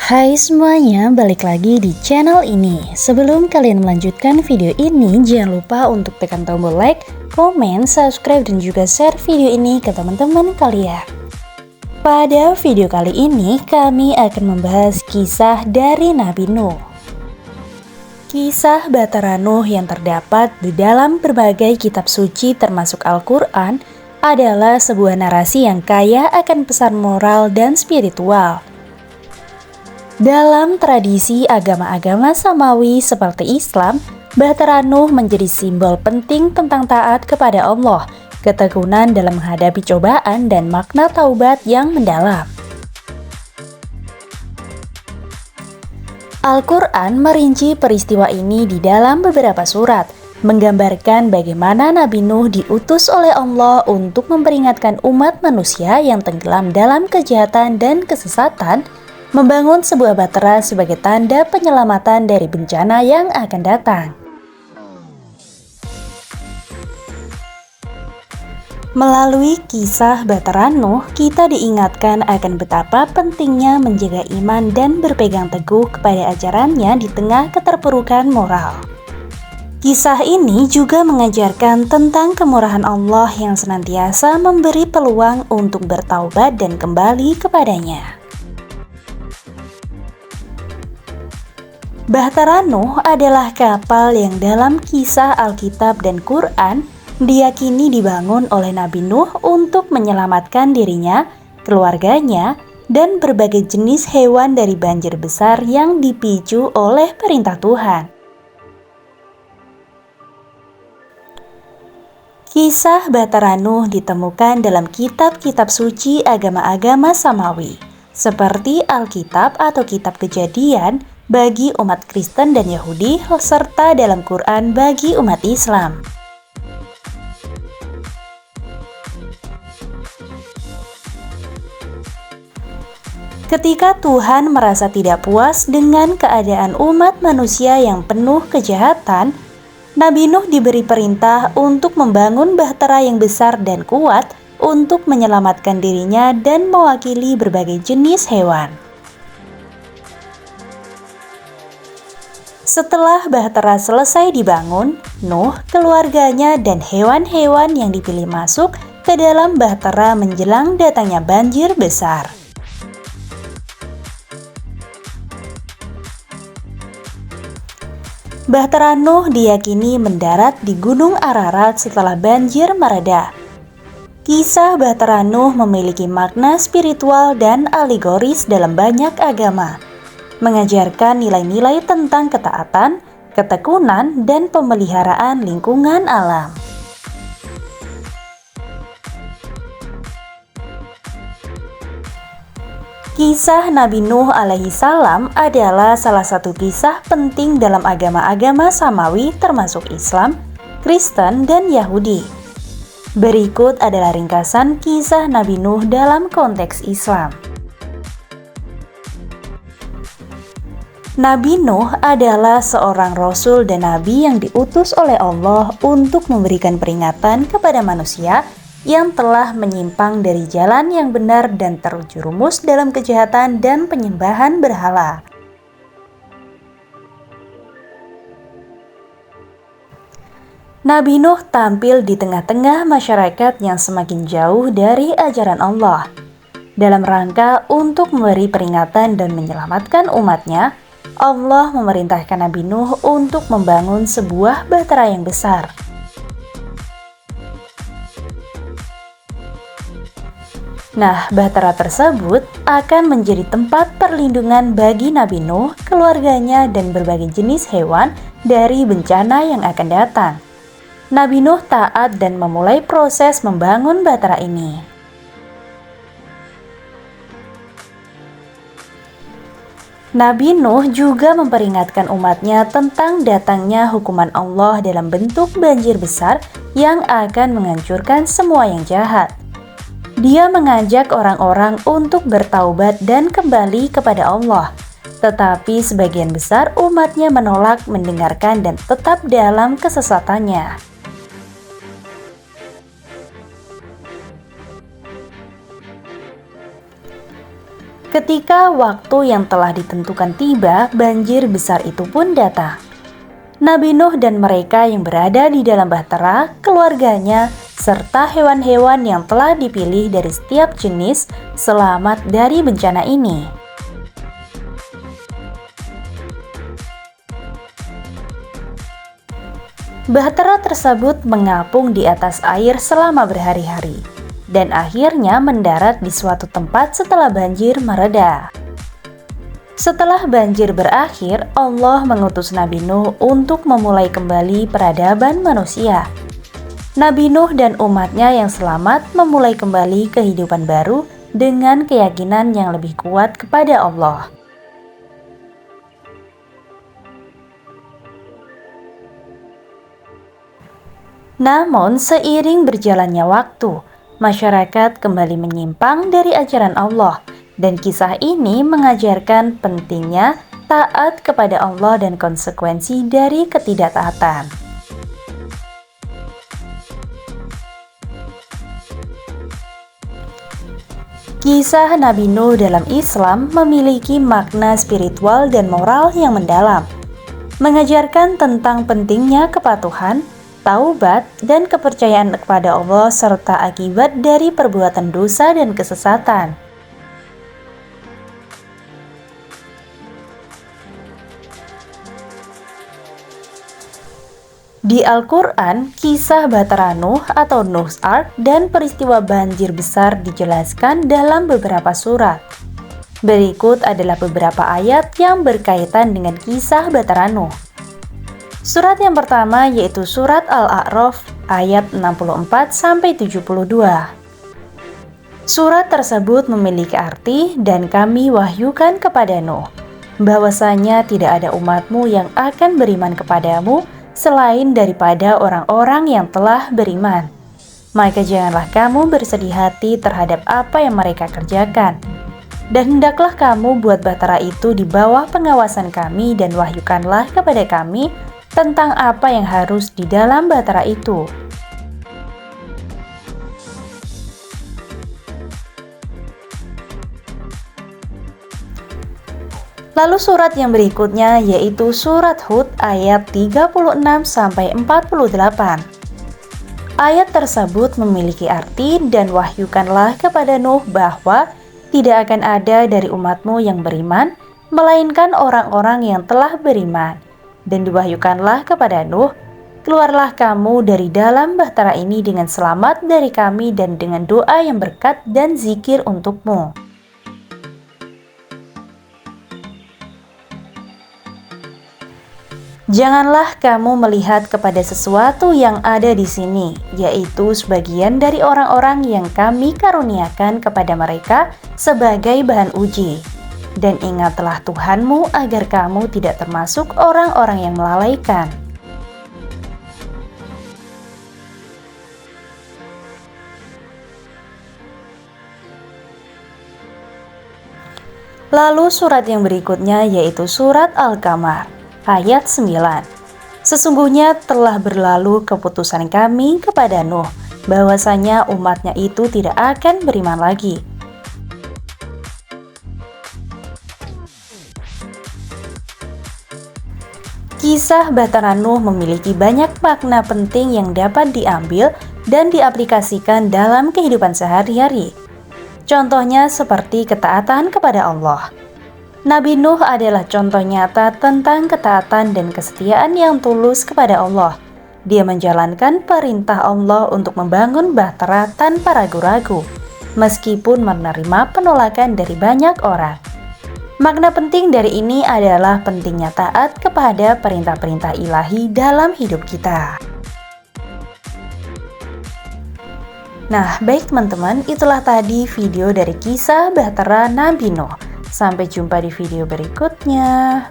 Hai semuanya, balik lagi di channel ini. Sebelum kalian melanjutkan video ini, jangan lupa untuk tekan tombol like, komen, subscribe, dan juga share video ini ke teman-teman kalian. Pada video kali ini, kami akan membahas kisah dari Nabi Nuh. Kisah Bahtera Nuh yang terdapat di dalam berbagai kitab suci termasuk Al-Quran adalah sebuah narasi yang kaya akan pesan moral dan spiritual. Dalam tradisi agama-agama Samawi seperti Islam, Bahtera Nuh menjadi simbol penting tentang taat kepada Allah, ketekunan dalam menghadapi cobaan, dan makna taubat yang mendalam. Al-Quran merinci peristiwa ini di dalam beberapa surat, menggambarkan bagaimana Nabi Nuh diutus oleh Allah untuk memperingatkan umat manusia yang tenggelam dalam kejahatan dan kesesatan, membangun sebuah bahtera sebagai tanda penyelamatan dari bencana yang akan datang. Melalui kisah Bahtera Nuh, kita diingatkan akan betapa pentingnya menjaga iman dan berpegang teguh kepada ajarannya di tengah keterpurukan moral. Kisah ini juga mengajarkan tentang kemurahan Allah yang senantiasa memberi peluang untuk bertaubat dan kembali kepadanya. Bahtera Nuh adalah kapal yang dalam kisah Alkitab dan Quran diyakini dibangun oleh Nabi Nuh untuk menyelamatkan dirinya, keluarganya, dan berbagai jenis hewan dari banjir besar yang dipicu oleh perintah Tuhan. Kisah Bahtera Nuh ditemukan dalam kitab-kitab suci agama-agama Samawi, seperti Alkitab atau Kitab Kejadian bagi umat Kristen dan Yahudi, serta dalam Quran bagi umat Islam. Ketika Tuhan merasa tidak puas dengan keadaan umat manusia yang penuh kejahatan, Nabi Nuh diberi perintah untuk membangun bahtera yang besar dan kuat untuk menyelamatkan dirinya dan mewakili berbagai jenis hewan. Setelah bahtera selesai dibangun, Nuh, keluarganya, dan hewan-hewan yang dipilih masuk ke dalam bahtera menjelang datangnya banjir besar. Bahtera Nuh diyakini mendarat di Gunung Ararat setelah banjir mereda. Kisah Bahtera Nuh memiliki makna spiritual dan alegoris dalam banyak agama, mengajarkan nilai-nilai tentang ketaatan, ketekunan, dan pemeliharaan lingkungan alam. Kisah Nabi Nuh alaihi salam adalah salah satu kisah penting dalam agama-agama Samawi termasuk Islam, Kristen, dan Yahudi. Berikut adalah ringkasan kisah Nabi Nuh dalam konteks Islam. Nabi Nuh adalah seorang rasul dan nabi yang diutus oleh Allah untuk memberikan peringatan kepada manusia yang telah menyimpang dari jalan yang benar dan terjerumus dalam kejahatan dan penyembahan berhala. Nabi Nuh tampil di tengah-tengah masyarakat yang semakin jauh dari ajaran Allah. Dalam rangka untuk memberi peringatan dan menyelamatkan umatnya, Allah memerintahkan Nabi Nuh untuk membangun sebuah bahtera yang besar. Nah, bahtera tersebut akan menjadi tempat perlindungan bagi Nabi Nuh, keluarganya, dan berbagai jenis hewan dari bencana yang akan datang. Nabi Nuh taat dan memulai proses membangun bahtera ini. Nabi Nuh juga memperingatkan umatnya tentang datangnya hukuman Allah dalam bentuk banjir besar yang akan menghancurkan semua yang jahat. Dia mengajak orang-orang untuk bertaubat dan kembali kepada Allah, tetapi sebagian besar umatnya menolak mendengarkan dan tetap dalam kesesatannya. Ketika waktu yang telah ditentukan tiba, banjir besar itu pun datang. Nabi Nuh dan mereka yang berada di dalam bahtera, keluarganya, serta hewan-hewan yang telah dipilih dari setiap jenis selamat dari bencana ini. Bahtera tersebut mengapung di atas air selama berhari-hari dan akhirnya mendarat di suatu tempat setelah banjir mereda. Setelah banjir berakhir, Allah mengutus Nabi Nuh untuk memulai kembali peradaban manusia. Nabi Nuh dan umatnya yang selamat memulai kembali kehidupan baru dengan keyakinan yang lebih kuat kepada Allah. Namun, seiring berjalannya waktu, masyarakat kembali menyimpang dari ajaran Allah, dan kisah ini mengajarkan pentingnya taat kepada Allah dan konsekuensi dari ketidaktaatan. Kisah Nabi Nuh dalam Islam memiliki makna spiritual dan moral yang mendalam, mengajarkan tentang pentingnya kepatuhan, taubat, dan kepercayaan kepada Allah serta akibat dari perbuatan dosa dan kesesatan. Di Al-Quran, kisah Bahtera Nuh atau Nuh's Ark dan peristiwa banjir besar dijelaskan dalam beberapa surat. Berikut adalah beberapa ayat yang berkaitan dengan kisah Bahtera Nuh. Surat yang pertama yaitu surat Al-A'raf ayat 64-72. Surat tersebut memiliki arti dan kami wahyukan kepada Nuh, bahwasanya tidak ada umatmu yang akan beriman kepadamu selain daripada orang-orang yang telah beriman. Maka janganlah kamu bersedih hati terhadap apa yang mereka kerjakan. Dan hendaklah kamu buat bahtera itu di bawah pengawasan kami dan wahyukanlah kepada kami tentang apa yang harus di dalam bahtera itu. Lalu surat yang berikutnya yaitu surat Hud ayat 36-48. Ayat tersebut memiliki arti dan wahyukanlah kepada Nuh bahwa tidak akan ada dari umatmu yang beriman, melainkan orang-orang yang telah beriman. Dan diwahyukanlah kepada Nuh, keluarlah kamu dari dalam bahtera ini dengan selamat dari kami dan dengan doa yang berkat dan zikir untukmu. Janganlah kamu melihat kepada sesuatu yang ada di sini, yaitu sebagian dari orang-orang yang kami karuniakan kepada mereka sebagai bahan uji. Dan ingatlah Tuhanmu agar kamu tidak termasuk orang-orang yang melalaikan. Lalu surat yang berikutnya yaitu surat Al-Qamar ayat 9. Sesungguhnya telah berlalu keputusan kami kepada Nuh, bahwasanya umatnya itu tidak akan beriman lagi. Kisah Bahtera Nuh memiliki banyak makna penting yang dapat diambil dan diaplikasikan dalam kehidupan sehari-hari. Contohnya seperti ketaatan kepada Allah. Nabi Nuh adalah contoh nyata tentang ketaatan dan kesetiaan yang tulus kepada Allah. Dia menjalankan perintah Allah untuk membangun bahtera tanpa ragu-ragu, meskipun menerima penolakan dari banyak orang. Makna penting dari ini adalah pentingnya taat kepada perintah-perintah ilahi dalam hidup kita. Nah, baik teman-teman, itulah tadi video dari kisah Bahtera Nabi Nuh. Sampai jumpa di video berikutnya.